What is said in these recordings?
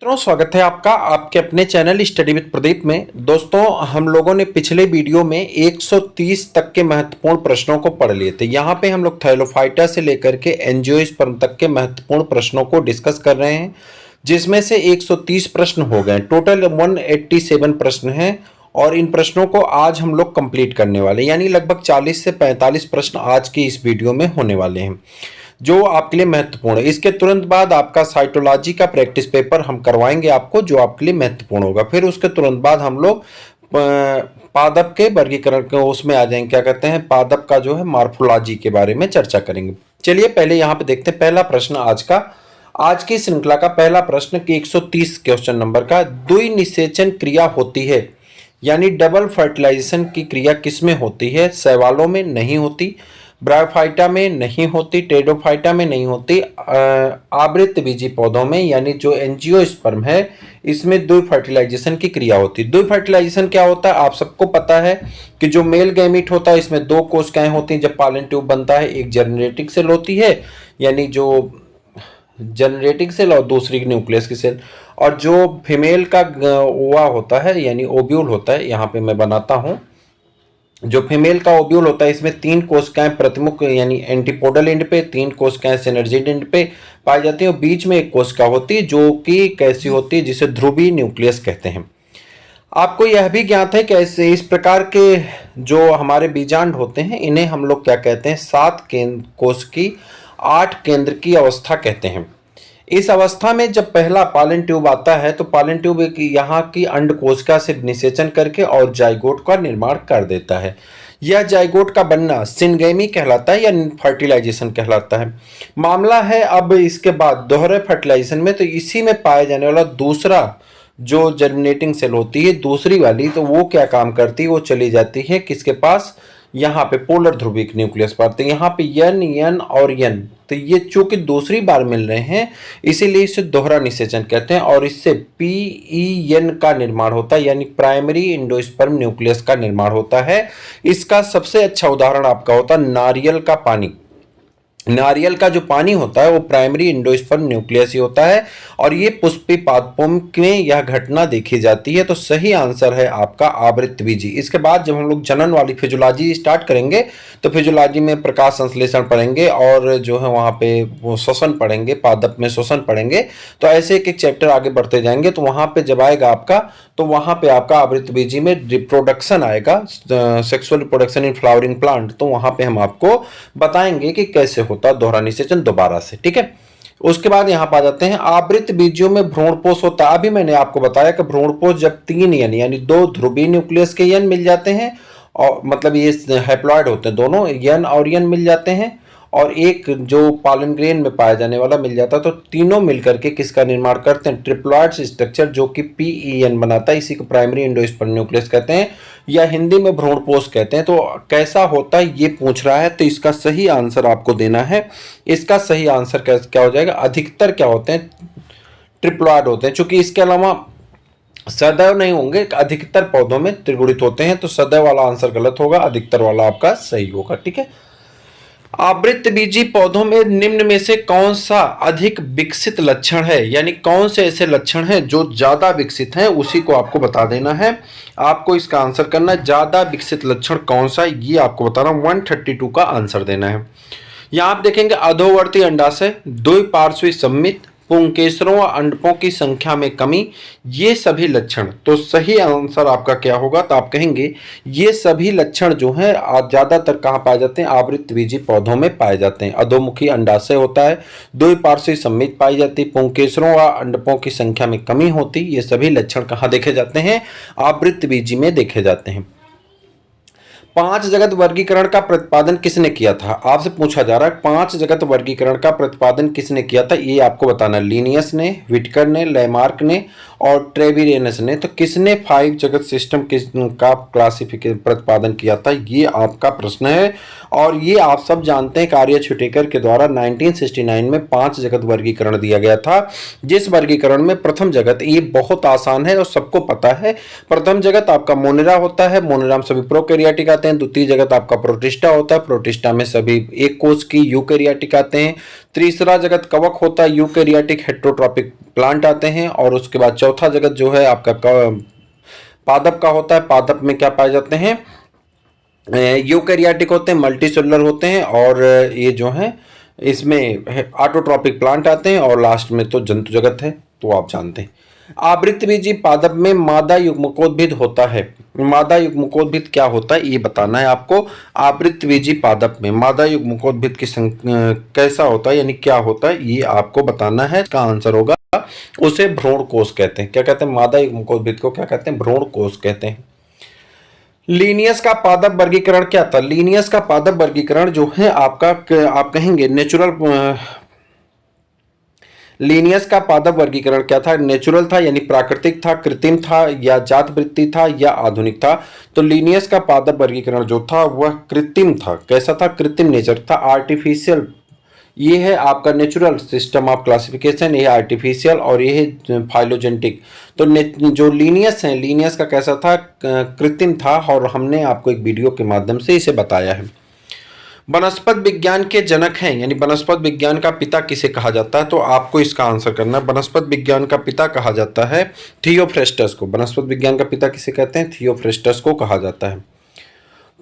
मित्रों, स्वागत है आपका आपके अपने चैनल स्टडी विद प्रदीप में। दोस्तों, हम लोगों ने पिछले वीडियो में 130 तक के महत्वपूर्ण प्रश्नों को पढ़ लिए थे। यहाँ पे हम लोग थैलोफाइटा से लेकर के एंजियोस्पर्म तक के महत्वपूर्ण प्रश्नों को डिस्कस कर रहे हैं, जिसमें से 130 प्रश्न हो गए। टोटल 187 प्रश्न हैं और इन प्रश्नों को आज हम लोग कंप्लीट करने वाले, यानी लगभग 40 से 45 प्रश्न आज की इस वीडियो में होने वाले हैं, जो आपके लिए महत्वपूर्ण है। इसके तुरंत बाद आपका साइटोलॉजी का प्रैक्टिस पेपर हम करवाएंगे आपको, जो आपके लिए महत्वपूर्ण होगा। फिर उसके तुरंत बाद हम लोग पादप के वर्गीकरण के उसमें आ जाएंगे, क्या कहते हैं, पादप का जो है मार्फोलॉजी के बारे में चर्चा करेंगे। चलिए पहले यहाँ पे देखते हैं पहला प्रश्न आज की श्रृंखला का पहला प्रश्न कि 130 क्वेश्चन नंबर का, द्विनिषेचन क्रिया होती है यानी डबल फर्टिलाइजेशन की क्रिया किसमें होती है? शैवालों में नहीं होती, ब्रायोफाइटा में नहीं होती, टेरिडोफाइटा में नहीं होती, आवृतबीजी पौधों में यानी जो एंजियोस्पर्म है इसमें द्वि फर्टिलाइजेशन की क्रिया होती है। द्वि फर्टिलाइजेशन क्या होता है? आप सबको पता है कि जो मेल गैमीट होता है इसमें दो कोशिकाएं होती हैं। जब पॉलन ट्यूब बनता है, एक जनरेटिंग सेल होती है यानी जो जनरेटिंग सेल और दूसरी न्यूक्लियस की सेल, और जो फीमेल का ओवा होता है यानी ओव्यूल होता है, यहाँ पे मैं बनाता हूँ, जो फीमेल का ओव्यूल होता है इसमें तीन कोशिकाएं प्रतिमुख यानी एंटीपोडल एंड पे, तीन कोशिकाएं सिनर्जिड एंड पे पाई जाती है और बीच में एक कोशिका होती है जो कि कैसी होती है, जिसे ध्रुवीय न्यूक्लियस कहते हैं। आपको यह भी ज्ञात है कि ऐसे इस प्रकार के जो हमारे बीजांड होते हैं इन्हें हम लोग क्या कहते हैं? 7 केंद्र कोश की 8 केंद्र की अवस्था कहते हैं। इस अवस्था में जब पहला पॉलन ट्यूब आता है तो पॉलन ट्यूब एक यहाँ की अंड कोशिका से निषेचन करके और जाइगोट का निर्माण कर देता है। यह जाइगोट का बनना सिनगेमी कहलाता है या फर्टिलाइजेशन कहलाता है। मामला है अब इसके बाद दोहरे फर्टिलाइजेशन में, तो इसी में पाया जाने वाला दूसरा जो जर्मिनेटिंग सेल होती है दूसरी वाली, तो वो क्या काम करती है? वो चली जाती है किसके पास? यहाँ पे पोलर ध्रुवीय न्यूक्लियस पर। तो यहाँ पे यन और यन, तो ये चूंकि दूसरी बार मिल रहे हैं इसीलिए इसे दोहरा निषेचन कहते हैं और इससे PEN का निर्माण होता है यानी प्राइमरी एंडोस्पर्म न्यूक्लियस का निर्माण होता है। इसका सबसे अच्छा उदाहरण आपका होता है नारियल का पानी। नारियल का जो पानी होता है वो प्राइमरी एंडोस्पर्म न्यूक्लियस ही होता है और ये पुष्पी पादपों में यह घटना देखी जाती है। तो सही आंसर है आपका आवृतबीजी। इसके बाद जब हम लोग जनन वाली फिजियोलॉजी स्टार्ट करेंगे तो फिजियोलॉजी में प्रकाश संश्लेषण पढ़ेंगे और जो है वहाँ पे वो श्वसन पढ़ेंगे, पादप में श्वसन पढ़ेंगे। तो ऐसे एक एक चैप्टर आगे बढ़ते जाएंगे। तो वहाँ पे जब आएगा आपका, तो वहाँ पे आपका आवृतबीजी में रिप्रोडक्शन आएगा, sexual reproduction in flowering plant. तो वहाँ पे हम आपको बताएंगे कि कैसे होता दोहरा निषेचन दोबारा से, ठीक है। उसके बाद यहाँ पा जाते हैं आवृत बीजियों में भ्रूणपोष होता है। अभी मैंने आपको बताया कि भ्रूणपोष जब 3 यन यानी 2 ध्रुवीय न्यूक्लियस के यन मिल जाते हैं, और मतलब ये हैप्लॉइड होते हैं, दोनों यन और यन मिल जाते हैं, और एक जो पॉलन ग्रेन में पाया जाने वाला मिल जाता है, तो तीनों मिलकर के किसका निर्माण करते हैं? ट्रिप्लॉइड स्ट्रक्चर, जो कि PEN बनाता है। इसी को प्राइमरी एंडोस्पर्म न्यूक्लियस कहते हैं या हिंदी में भ्रूणपोष कहते हैं। तो कैसा होता है ये पूछ रहा है, तो इसका सही आंसर आपको देना है। इसका सही आंसर क्या हो जाएगा? अधिकतर क्या होते हैं? ट्रिप्लॉइड होते हैं। चूंकि इसके अलावा सदैव नहीं होंगे, अधिकतर पौधों में त्रिगुणित होते हैं, तो सदैव वाला आंसर गलत होगा, अधिकतर वाला आपका सही होगा, ठीक है। आवृतबीजी पौधों में निम्न में से कौन सा अधिक विकसित लक्षण है, यानी कौन से ऐसे लक्षण हैं जो ज्यादा विकसित हैं, उसी को आपको बता देना है। आपको इसका आंसर करना है ज्यादा विकसित लक्षण कौन सा है, ये आपको बताना। 132 का आंसर देना है। यहाँ आप देखेंगे अधोवर्ती अंडाशय, द्विपार्श्वी सममित, पुंकेसरों व अंडकों की संख्या में कमी, ये सभी लक्षण। तो सही आंसर आपका क्या होगा? तो आप कहेंगे ये सभी लक्षण जो हैं ज्यादातर कहाँ पाए जाते हैं? आवृतबीजी पौधों में पाए जाते हैं। अधोमुखी अंडाशय होता है, द्विपार्श्वी सममित पाई जाती, पुंकेसरों व अंडकों की संख्या में कमी होती, ये सभी लक्षण कहाँ देखे जाते हैं? आवृतबीजी में देखे जाते हैं। 5 जगत वर्गीकरण का प्रतिपादन किसने किया था? आपसे पूछा जा रहा है 5 जगत वर्गीकरण का प्रतिपादन किसने किया था, ये आपको बताना। लीनियस ने, व्हिटकर ने, लैमार्क ने और ट्रेविरेनस ने, तो किसने 5 जगत सिस्टम का क्लासिफिकेशन प्रतिपादन किया था, ये आपका प्रश्न है। और ये आप सब जानते हैं कि आर्य छुटेकर के द्वारा 1969 में 5 जगत वर्गीकरण दिया गया था, जिस वर्गीकरण में प्रथम जगत, ये बहुत आसान है और सबको पता है, प्रथम जगत आपका मोनेरा होता है, मोनेरा में सभी प्रोकैरियोटिक आते हैं। द्वितीय जगत आपका प्रोटिस्टा होता है, प्रोटिस्टा में सभी एक कोष की यूकैरियोटिक आते हैं। तीसरा जगत कवक होता है, यूकैरियोटिक हेटेरोट्रॉपिक प्लांट आते हैं। और उसके बाद चौथा जगत जो है आपका पादप का होता है, पादप में क्या पाए जाते हैं, यूकैरियोटिक होते हैं, मल्टीसेलुलर होते हैं। और ये जो है इसमें ऑटोट्रॉपिक प्लांट आते हैं। और लास्ट में तो जंतु जगत है, तो आप जानते हैं। आवृतबीजी पादप में मादा युग्मकोद्भिद होता है। मादा युग्मकोद्भिद क्या होता है ये बताना है आपको। आवृतबीजी पादप में मादा युग्मकोद्भिद की कैसा होता है, यानी क्या होता है, ये आपको बताना है। इसका आंसर होगा, उसे भ्रूण कोष कहते हैं। क्या कहते हैं, मादा युग्मकोद्भिद को क्या कहते हैं, भ्रूण कोष कहते हैं। लीनियस का पादप वर्गीकरण क्या था। लीनियस का पादप वर्गीकरण जो है आपका, आप कहेंगे नेचुरल, लीनियस का पादप वर्गीकरण क्या था, नेचुरल था यानी प्राकृतिक था, कृत्रिम था, या जात वृत्ति था, या आधुनिक था। तो लीनियस का पादप वर्गीकरण जो था वह कृत्रिम था। कैसा था, कृत्रिम नेचर था, आर्टिफिशियल। ये है आपका नेचुरल सिस्टम ऑफ क्लासिफिकेशन, ये है आर्टिफिशियल, और ये है फाइलोजेनेटिक। तो जो लीनियस है, लीनियस का कैसा था, कृत्रिम था, और हमने आपको एक वीडियो के माध्यम से इसे बताया है। वनस्पत विज्ञान के जनक हैं, यानी वनस्पत विज्ञान का पिता किसे कहा जाता है, तो आपको इसका आंसर करना है। वनस्पत विज्ञान का पिता कहा जाता है थियोफ्रेस्टस को। वनस्पत विज्ञान का पिता किसे कहते हैं, थियोफ्रेस्टस को कहा जाता है।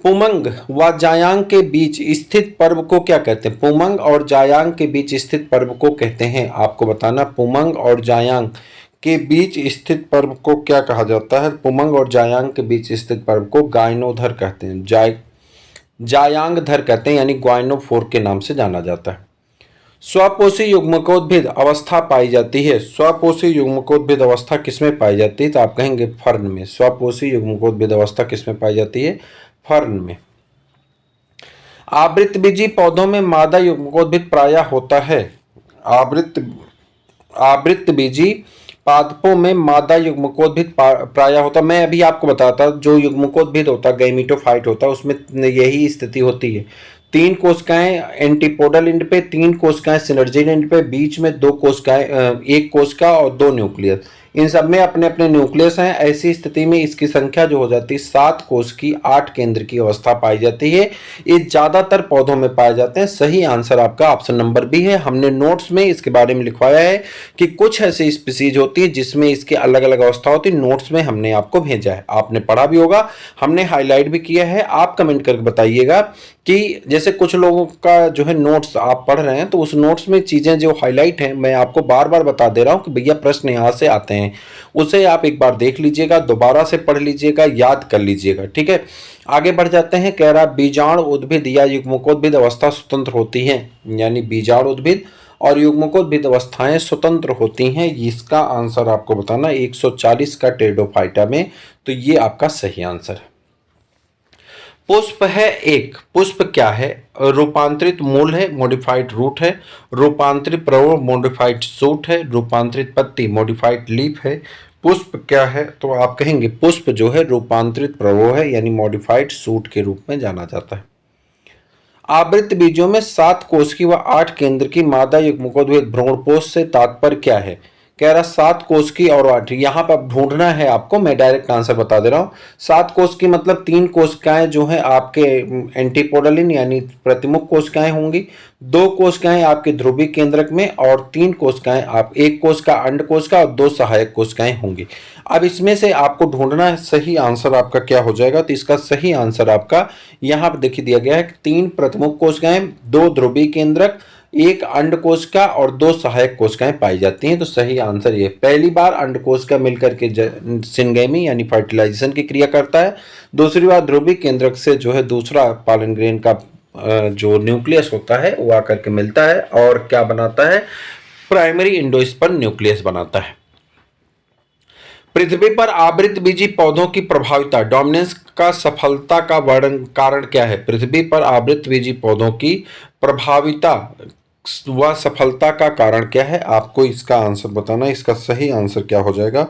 पुमंग व जायांग के बीच स्थित पर्व को क्या कहते हैं, पुमंग और जायांग के बीच स्थित पर्व को कहते हैं। आपको बताना, पुमंग और जायांग के बीच स्थित पर्व को क्या कहा जाता है। पुमंग और जायांग के बीच स्थित पर्व को गायनोधर कहते हैं, जायांग धर कहते हैं, यानी ग्वाइनोफोर के नाम से जाना जाता है। स्वपोषी युग्मकोद्भिद अवस्था पाई जाती है। स्वपोषी युग्मकोद्भिद अवस्था किसमें पाई जाती है, तो आप कहेंगे फर्न में। स्वपोषी युग्मकोद्भिद अवस्था किसमें पाई जाती है, फर्न में। आवृतबीजी पौधों में मादा युग्मकोद्भिद प्रायः होता है। आवृतबीजी पादपों में मादा युग्मकोद्भिद प्रायः होता है। मैं अभी आपको बताता, जो युग्मकोद्भिद होता है, गैमीटोफाइट होता है, उसमें यही स्थिति होती है। 3 कोशिकाएं एंटीपोडल एंड पे, 3 कोशिकाएं सिनर्जिड एंड पे, बीच में 2 कोशिकाएं, 1 कोशिका और 2 न्यूक्लियस। इन सब में अपने अपने न्यूक्लियस हैं। ऐसी स्थिति में इसकी संख्या जो हो जाती है 7 कोश की 8 केंद्र की अवस्था पाई जाती है। ये ज्यादातर पौधों में पाए जाते हैं। सही आंसर आपका ऑप्शन नंबर बी है। हमने नोट्स में इसके बारे में लिखवाया है कि कुछ ऐसी स्पीसीज होती है जिसमें इसकी अलग अलग अवस्था होती है। नोट्स में हमने आपको भेजा है, आपने पढ़ा भी होगा, हमने हाईलाइट भी किया है। आप कमेंट करके बताइएगा कि जैसे कुछ लोगों का जो है नोट्स आप पढ़ रहे हैं, तो उस नोट्स में चीजें जो हाईलाइट हैं मैं आपको बार बार बता दे रहा हूं कि भैया प्रश्न यहाँ से आते हैं, उसे आप एक बार देख लीजिएगा, दोबारा से पढ़ लीजिएगा, याद कर लीजिएगा। ठीक है, आगे बढ़ जाते हैं। कह रहा बीजाणु उद्भिद या युग्मकोद्भिद अवस्था स्वतंत्र होती है, यानी बीजाणु उद्भिद और युग्मकोद्भिद अवस्थाएं स्वतंत्र होती हैं। इसका आंसर आपको बताना 140 का टेरिडोफाइटा में, तो ये आपका सही आंसर है। पुष्प है एक, पुष्प क्या है, रूपांतरित मूल है, मॉडिफाइड रूट है, रूपांतरित प्रवर मॉडिफाइड शूट है, रूपांतरित पत्ती मॉडिफाइड लीफ है। पुष्प क्या है, तो आप कहेंगे पुष्प जो है रूपांतरित प्रवर है, यानी मॉडिफाइड शूट के रूप में जाना जाता है। आवृत बीजों में 7 कोश की व 8 केंद्र की मादा युग्मकोद्भिद भ्रूणपोष से तात्पर्य क्या है। कह रहा 7 कोश की और 8, यहाँ पर ढूंढना है आपको, मैं डायरेक्ट आंसर बता दे रहा हूँ। 7 कोश की मतलब 3 कोशिकाएं जो है आपके एंटीपोडलिन यानी प्रतिमुख कोशिकाएं होंगी, 2 कोशिकाएं आपके ध्रुवीय केंद्रक में, और 3 कोशिकाएं आप, 1 कोशिका अंड कोशिका और 2 सहायक कोशिकाएं होंगी। अब इसमें से आपको ढूंढना है सही आंसर आपका क्या हो जाएगा। तो इसका सही आंसर आपका यहाँ पर देखिए दिया गया है, 3 प्रतिमुख कोशिकाएं, 2 ध्रुवीय केंद्रक, 1 अंड कोशिका और 2 सहायक कोशिकाएं पाई जाती हैं। तो सही आंसर ये, पहली बार अंड कोशिका मिलकर के सिनगेमी यानी फर्टिलाइजेशन की क्रिया करता है, दूसरी बार ध्रुवीय केंद्रक से जो है दूसरा पॉलन ग्रेन का जो न्यूक्लियस होता है वो आकर के मिलता है और क्या बनाता है, प्राइमरी एंडोस्पर्म न्यूक्लियस बनाता है। पृथ्वी पर आवृत बीजी पौधों की प्रभाविता डोमिनेंस का सफलता का वर्णन कारण क्या है। पृथ्वी पर आवृत बीजी पौधों की प्रभाविता वह सफलता का कारण क्या है, आपको इसका आंसर बताना। इसका सही आंसर क्या हो जाएगा?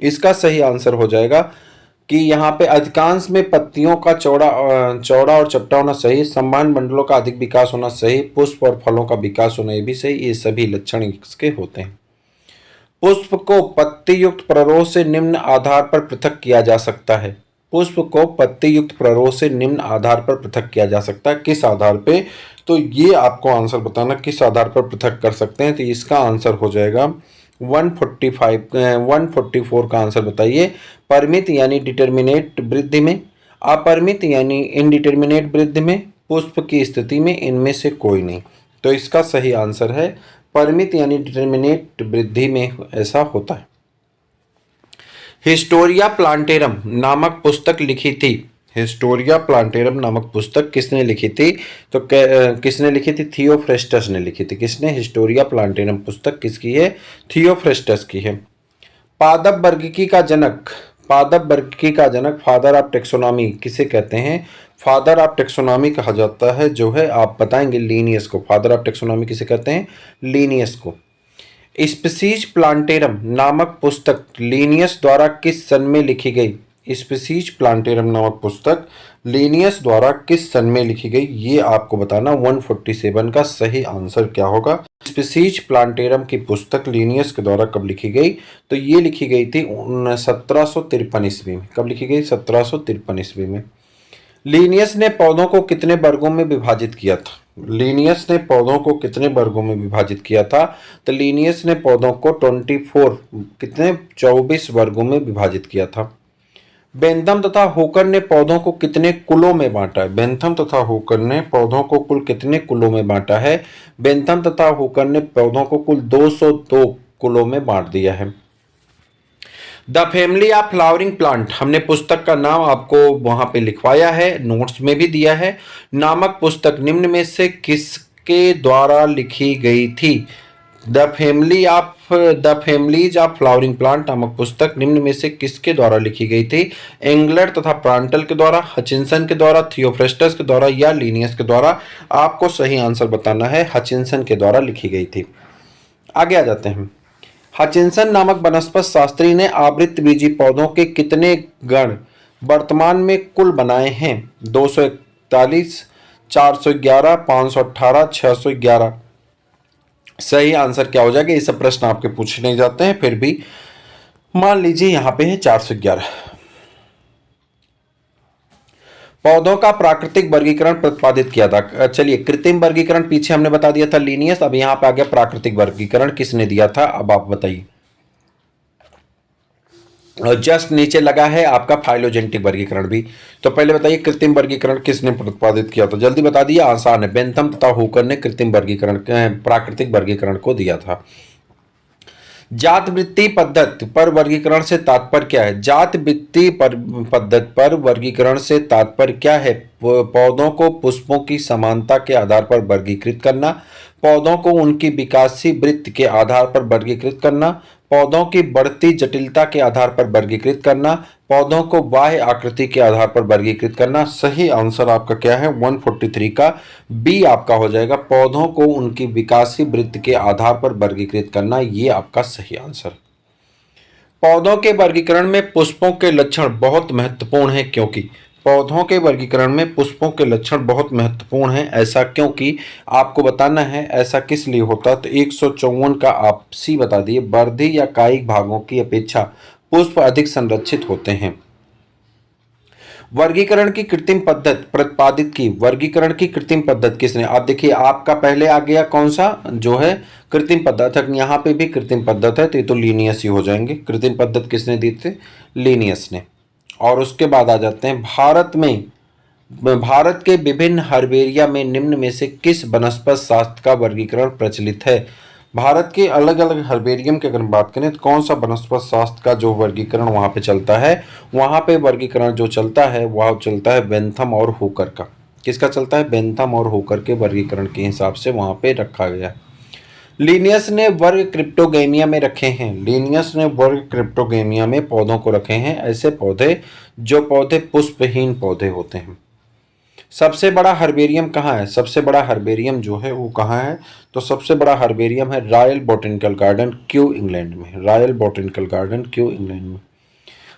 इसका सही आंसर हो जाएगा कि यहाँ पे अधिकांश में पत्तियों का चौड़ा और चपटा होना सही, संवहन मंडलों का अधिक विकास होना सही, पुष्प और फलों का विकास होना ये भी सही। ये सभी लक्षण इसके होते हैं। पुष्प को पत्ती युक्त प्ररोह से निम्न आधार पर पृथक किया जा सकता है। पुष्प को पत्ती युक्त प्ररोह से निम्न आधार पर पृथक किया जा सकता है। किस आधार पे? तो ये आपको आंसर बताना किस आधार पर पृथक कर सकते हैं। तो इसका आंसर हो जाएगा 144 का आंसर बताइए। परिमित यानी डिटर्मिनेट वृद्धि में, अपरिमित यानी इनडिटर्मिनेट वृद्धि में, पुष्प की स्थिति में, इनमें से कोई नहीं। तो इसका सही आंसर है परिमित यानी डिटर्मिनेट वृद्धि में ऐसा होता है। हिस्टोरिया प्लांटेरम नामक पुस्तक लिखी थी। हिस्टोरिया प्लांटेरम नामक पुस्तक किसने लिखी थी? तो किसने लिखी थी? थियोफ्रेस्टस ने लिखी थी। किसने? हिस्टोरिया प्लांटेरम पुस्तक किसकी है? थियोफ्रेस्टस की है। पादप वर्गीकी का जनक, पादप वर्गीकी का जनक, फादर ऑफ टेक्सोनॉमी किसे कहते हैं? फादर ऑफ टेक्सोनॉमी कहा जाता है जो है, आप बताएंगे, लीनियस को। फादर ऑफ टेक्सोनॉमी किसे कहते हैं? लीनियस को। स्पीसीज प्लांटेरम नामक पुस्तक लीनियस द्वारा किस सन में लिखी गई? स्पीसीज प्लांटेरम नामक पुस्तक लीनियस द्वारा किस सन में लिखी गई? ये आपको बताना। 147 का सही आंसर क्या होगा? स्पीसीज प्लांटेरम की पुस्तक लीनियस के द्वारा कब लिखी गई? तो ये लिखी गई थी 1753 ईस्वी में। कब लिखी गई? 1753 ईस्वी में। लीनियस ने पौधों को कितने वर्गों में विभाजित किया था? लीनियस ने पौधों को कितने वर्गों में विभाजित किया था? तो लीनियस ने पौधों को 24 वर्गों में विभाजित किया था। बेंथम तथा हुकर ने पौधों को कितने कुलों में बांटा है? बेंथम तथा हुकर ने पौधों को कुल कितने कुलों में बांटा है? बेंथम तथा हुकर ने पौधों को कुल 202 कुलों में बांट दिया है। The family of flowering plant, हमने पुस्तक का नाम आपको वहां पे लिखवाया है, नोट्स में भी दिया है। नामक पुस्तक निम्न में से किसके द्वारा लिखी गई थी? The families of flowering plant नामक पुस्तक निम्न में से किसके द्वारा लिखी गई थी? एंगलर तथा प्रांटल के द्वारा, हचिंसन के द्वारा, थियोफ्रेस्टस के द्वारा या लीनियस के द्वारा? आपको सही आंसर बताना है। हचिंसन के द्वारा लिखी गई थी। आगे आ जाते हैं। हचिंसन नामक वनस्पति शास्त्री ने आवृतबीजी पौधों के कितने गण वर्तमान में कुल बनाए हैं? 241, 411, 518, 611। सही आंसर क्या हो जाएगा? ये सब प्रश्न आपके पूछे नहीं जाते हैं, फिर भी मान लीजिए यहां पे है 411। पौधों का प्राकृतिक वर्गीकरण प्रतिपादित किया था। चलिए, कृत्रिम वर्गीकरण पीछे हमने बता दिया था लीनियस, अब यहां पे आ गया प्राकृतिक वर्गीकरण, किसने दिया था? अब आप बताइए। और जस्ट नीचे लगा है आपका फाइलोजेनेटिक वर्गीकरण भी। तो पहले बताइए कृत्रिम वर्गीकरण किसने प्रतिपादित किया? तो जल्दी बता दिया, आसान है। बेंथम तथा हुकर ने कृत्रिम वर्गीकरण, प्राकृतिक वर्गीकरण को दिया था। जात वृत्ति पद्धति पर वर्गीकरण से तात्पर्य क्या है? जात वृत्ति पद्धति पर वर्गीकरण से तात्पर्य क्या है? पौधों को पुष्पों की समानता के आधार पर वर्गीकृत करना, पौधों को उनकी विकासी वृत्ति के आधार पर वर्गीकृत करना, पौधों की बढ़ती जटिलता के आधार पर वर्गीकृत करना, पौधों को बाह्य आकृति के आधार पर वर्गीकृत करना। सही आंसर आपका क्या है? 143 का बी आपका हो जाएगा। पौधों को उनकी विकासी वृत्ति के आधार पर वर्गीकृत करना, ये आपका सही आंसर। पौधों के वर्गीकरण में पुष्पों के लक्षण बहुत महत्वपूर्ण है, क्योंकि पौधों के वर्गीकरण में पुष्पों के लक्षण बहुत महत्वपूर्ण हैं। ऐसा क्योंकि आपको बताना है ऐसा किस लिए होता। तो 154 का आप सी बता दिए। वर्धी या कायिक भागों की अपेक्षा पुष्प अधिक संरक्षित होते हैं। वर्गीकरण की कृत्रिम पद्धति प्रतिपादित की। वर्गीकरण की कृत्रिम पद्धति किसने? आप देखिए, आपका पहले आ गया कौन सा जो है कृत्रिम पद्धति, यहाँ पे भी कृत्रिम पद्धति है, तो ये तो लीनियस ही हो जाएंगे। कृत्रिम पद्धति किसने दी थी? लीनियस ने। और उसके बाद आ जाते हैं भारत के विभिन्न हर्बेरिया में निम्न में से किस वनस्पति शास्त्र का वर्गीकरण प्रचलित है? भारत के अलग अलग हर्बेरियम की अगर बात करें तो कौन सा वनस्पति शास्त्र का जो वर्गीकरण वहाँ पे चलता है? वहाँ पे वर्गीकरण जो चलता है वह चलता है बेंथम और हुकर का। किसका चलता है? बेंथम और हुकर के वर्गीकरण के हिसाब से वहाँ पे रखा गया। लीनियस ने वर्ग क्रिप्टोगेमिया में रखे हैं। लीनियस ने वर्ग क्रिप्टोगेमिया में पौधों को रखे हैं, ऐसे पौधे जो पौधे पुष्पहीन पौधे होते हैं। सबसे बड़ा हर्बेरियम कहाँ है? सबसे बड़ा हर्बेरियम जो है वो कहाँ है? तो सबसे बड़ा हर्बेरियम है royal botanical garden, Kew, England में। Royal botanical garden, Kew, England में।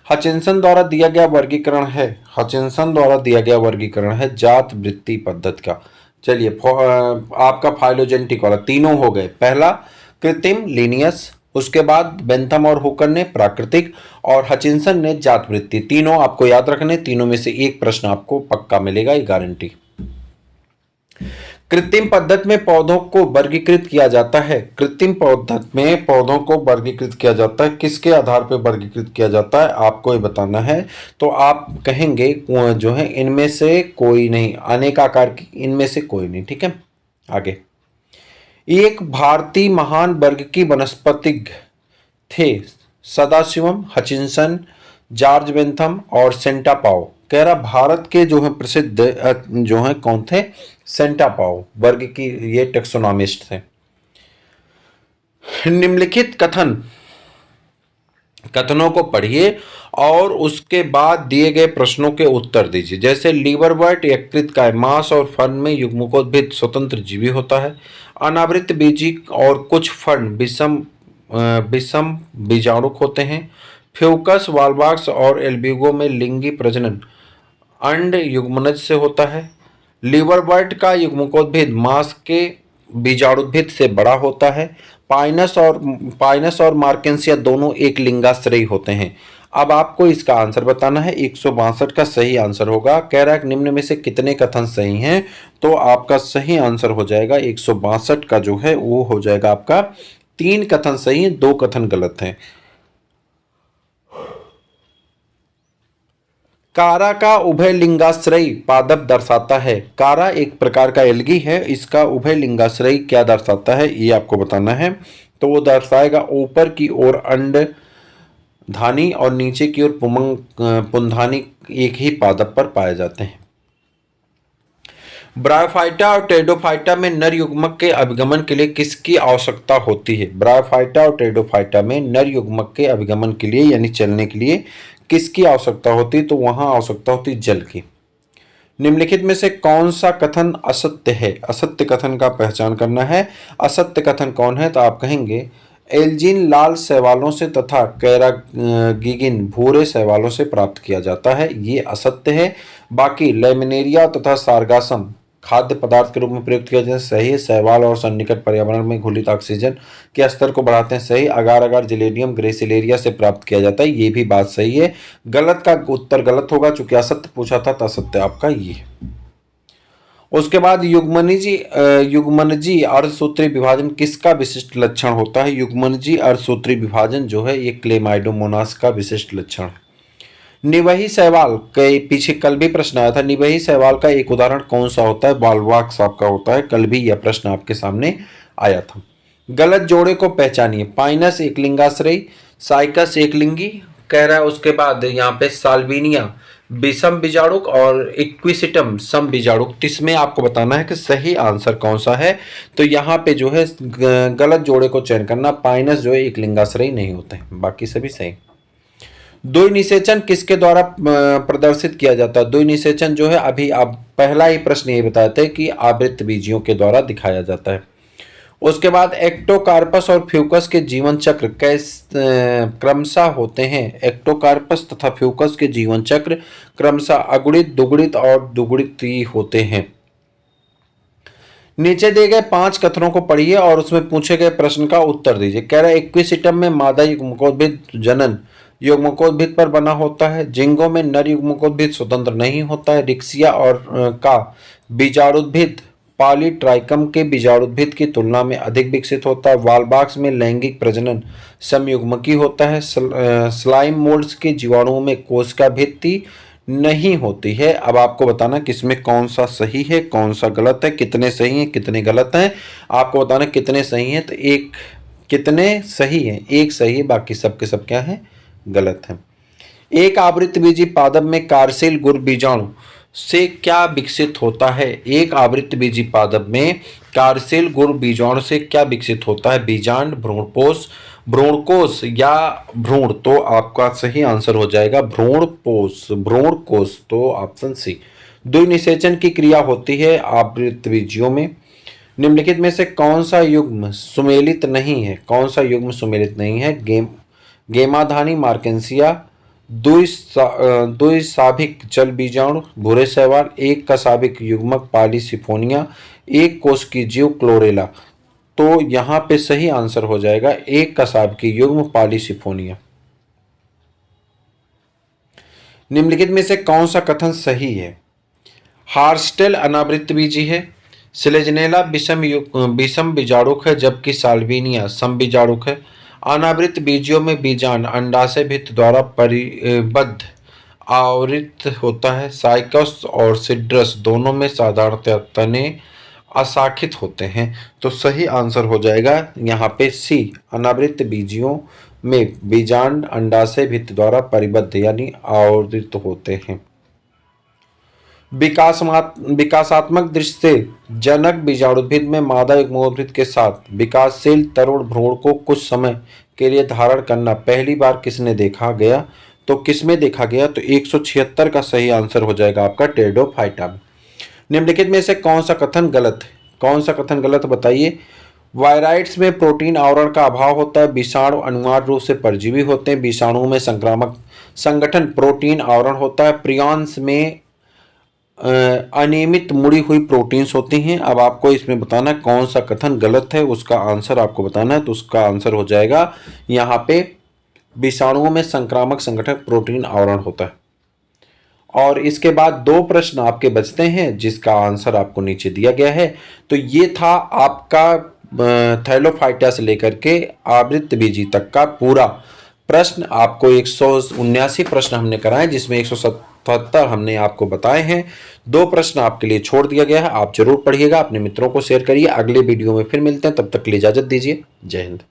हचिंसन द्वारा दिया गया वर्गीकरण है, हचिंसन द्वारा दिया गया वर्गीकरण है जात वृत्ति पद्धति का। चलिए आपका फाइलोजेनेटिक वाला तीनों हो गए। पहला कृत्रिम लीनियस, उसके बाद बेंथम और हुकर ने प्राकृतिक, और हचिंसन ने जात वृत्ति। तीनों आपको याद रखने, तीनों में से एक प्रश्न आपको पक्का मिलेगा, ये गारंटी। कृत्रिम पद्धति में पौधों को वर्गीकृत किया जाता है, कृत्रिम पद्धति में पौधों को वर्गीकृत किया जाता है, किसके आधार पर वर्गीकृत किया जाता है आपको ये बताना है। तो आप कहेंगे जो है इनमें से कोई नहीं, अनेक आकार की, इनमें से कोई नहीं। ठीक है, आगे। एक भारतीय महान वर्ग की वनस्पतिज्ञ थे सदाशिवम, हचिंसन, जॉर्ज बेंथम और सेंटा पाओ। कह रहा भारत के जो है प्रसिद्ध जो है कौन थे? सेंटा पाओ वर्ग की ये टेक्सोनॉमिस्ट थे। निम्नलिखित कथनों को पढ़िए और उसके बाद दिए गए प्रश्नों के उत्तर दीजिए। जैसे लीवरवर्ट यकृत मांस और फर्न में युग्मकोद्भिद स्वतंत्र जीवी होता है। अनावृत बीजी और कुछ फर्न विषम बीजाणुक होते हैं। फ्यूकस, वाल्वाक्स और एल्ब्यूगो में लिंगी प्रजनन अंड युग्मनज से होता है। लीवरवर्ट का युग्मकोद्भिद मांस के बीजाणुद्भिद से बड़ा होता है। पाइनस और मार्केंसिया दोनों एक लिंगाश्रयी होते हैं। अब आपको इसका आंसर बताना है। 162 का सही आंसर होगा। कह रहा है निम्न में से कितने कथन सही हैं? तो आपका सही आंसर हो जाएगा 162 का जो है वो हो जाएगा आपका 3 कथन सही हैं, 2 कथन गलत हैं। कारा का उभय लिंगाश्रयी पादप दर्शाता है। कारा एक प्रकार का एल्गी है, इसका उभय लिंगाश्रयी क्या दर्शाता है ये आपको बताना है। तो वो दर्शाएगा ऊपर की ओर अंड धानी और नीचे की ओर पुंधानी एक ही पादप पर पाए जाते हैं। ब्रायोफाइटा और टेरिडोफाइटा में नर युग्मक के अभिगमन के लिए किसकी आवश्यकता होती है? ब्रायोफाइटा और टेरिडोफाइटा में नर युग्मक के अभिगमन के लिए यानी चलने के लिए किसकी आवश्यकता होती है? तो वहां आवश्यकता होती है जल की। निम्नलिखित में से कौन सा कथन असत्य है? असत्य कथन का पहचान करना है। असत्य कथन कौन है? तो आप कहेंगे एल्जिन लाल शैवालों से तथा कैरागिगिन भूरे शैवालों से प्राप्त किया जाता है, ये असत्य है। बाकी लेमिनेरिया तथा सार्गासम खाद्य पदार्थ के रूप में प्रयुक्त किया जाता है, सही है। शैवाल और सन्निकट पर्यावरण में घुलित ऑक्सीजन के स्तर को बढ़ाते हैं, सही। अगार अगार जिलेडियम ग्रेसिलेरिया से प्राप्त किया जाता है, ये भी बात सही है। गलत का उत्तर गलत होगा, चूंकि असत्य पूछा था तो असत्य आपका ये है। उसके बाद युग्मनजी अर्धसूत्री विभाजन किसका विशिष्ट लक्षण होता है? युग्मनजी अर्धसूत्री विभाजन जो है ये क्लेमाइडोमोनास का विशिष्ट लक्षण है। निवही शैवाल के पीछे कल भी प्रश्न आया था, निवही शैवाल का एक उदाहरण कौन सा होता है? वाल्वाक्स आपका होता है, कल भी यह प्रश्न आपके सामने आया था। गलत जोड़े को पहचानिए। पाइनस एक लिंगाश्रयी, साइकस एक लिंगी कह रहा है। उसके बाद यहाँ पे साल्विनिया विषम बीजाणुक और इक्विसिटम सम बीजाणुक। इसमें आपको बताना है कि सही आंसर कौन सा है। तो यहाँ पे जो है गलत जोड़े को चयन करना। पाइनस जो है एक लिंगाश्रयी नहीं होते हैं, बाकी सभी सही। द्वि निषेचन किसके द्वारा प्रदर्शित किया जाता है? द्वि निषेचन जो है अभी आप पहला ही प्रश्न ये बताते हैं कि आवृत्त बीजियों के द्वारा दिखाया जाता है। उसके बाद एक्टोकार्पस और फ्यूकस के जीवन चक्र क्रमशः होते हैं। एक्टोकार्पस तथा फ्यूकस के जीवन चक्र क्रमशः अगुणित, दुगुणित और दुगुणित होते हैं। नीचे दिए गए 5 कथनों को पढ़िए और उसमें पूछे गए प्रश्न का उत्तर दीजिए। कह रहा है इक्विसिटम में मादा युग्मकोद्भिद जनन युग्मकोद्भिद पर बना होता है। जिंगो में नर युग्मकोद्भिद स्वतंत्र नहीं होता है। रिक्सिया और का बीजाणुद्भिद पॉलीट्राइकम के बीजाणुद्भिद की तुलना में अधिक विकसित होता है। वाल्बाक्स में लैंगिक प्रजनन समयुग्मकी होता है। स्लाइम मोल्ड्स के जीवाणुओं में कोशिका भित्ति नहीं होती है। अब आपको बताना किसमें कौन सा सही है कौन सा गलत है, कितने सही हैं कितने गलत हैं। आपको बताना कितने सही हैं। तो एक कितने सही हैं? एक सही है, बाकी सब के सब क्या है? गलत है। एक आवृतबीजी पादप में कार्यशील गुण बीजाणु से क्या विकसित होता है? एक आवृतबीजी पादप में कार्यशील गुण बीजाणु से क्या विकसित होता है? बीजांड, भ्रूणपोष, भ्रूणकोश या भ्रूण। तो आपका सही आंसर हो जाएगा भ्रूणपोष, भ्रूणकोश। तो ऑप्शन सी। द्विनिषेचन की क्रिया होती है आवृतबीजियों में। निम्नलिखित में से कौन सा युग्म सुमेलित नहीं है? कौन सा युग्म सुमेलित नहीं है? गेमाधानी मार्केंसिया, द्विसाभिक जल बीजाणु भूरे शैवाल, एक कशाभिक युग्मक पॉलीसिफोनिया, एक कोश की जीव क्लोरेला। तो यहाँ पे सही आंसर हो जाएगा एक कशाभिक युग्म पॉलीसिफोनिया। निम्नलिखित में से कौन सा कथन सही है? हार्स्टेल अनावृतबीजी है, सिलेजनेला विषम बीजाणुक है, जबकि साल्विनिया समबीजाणुक है। अनावृत बीजियों में बीजांड अंडाशय भित्ति द्वारा परिबद्ध आवृत होता है। साइकस और सिड्रस दोनों में साधारणतः तने अशाखित होते हैं। तो सही आंसर हो जाएगा यहाँ पे सी, अनावृत बीजियों में बीजांड अंडाशय भित्ति द्वारा परिबद्ध यानी आवृत होते हैं। विकासात्मक दृष्टि से जनक बीजाणुभिद में मादा युग्मोद्भिद के साथ विकासशील तरुण भ्रूण को कुछ समय के लिए धारण करना पहली बार किसने देखा गया? तो किसमें देखा गया? तो 176 का सही आंसर हो जाएगा आपका टेरिडोफाइटा में। निम्नलिखित में से कौन सा कथन गलत है? कौन सा कथन गलत बताइए। वायराइड्स में प्रोटीन आवरण का अभाव होता है। विषाणु अनिवार्य रूप से परजीवी होते हैं। विषाणुओं में संक्रामक संगठन प्रोटीन आवरण होता है। प्रियॉन्स में अनियमित मुड़ी हुई प्रोटीन्स होती हैं। अब आपको इसमें बताना है कौन सा कथन गलत है, उसका आंसर आपको बताना है। तो उसका आंसर हो जाएगा यहाँ पे विषाणुओं में संक्रामक संगठन प्रोटीन आवरण होता है। और इसके बाद दो प्रश्न आपके बचते हैं जिसका आंसर आपको नीचे दिया गया है। तो ये था आपका थैलोफाइटा से लेकर के आवृतबीजी तक का पूरा प्रश्न। आपको 179 प्रश्न हमने कराए जिसमें 177 हमने आपको बताए हैं। दो प्रश्न आपके लिए छोड़ दिया गया है, आप जरूर पढ़िएगा, अपने मित्रों को शेयर करिए। अगले वीडियो में फिर मिलते हैं, तब तक के लिए इजाजत दीजिए। जय हिंद।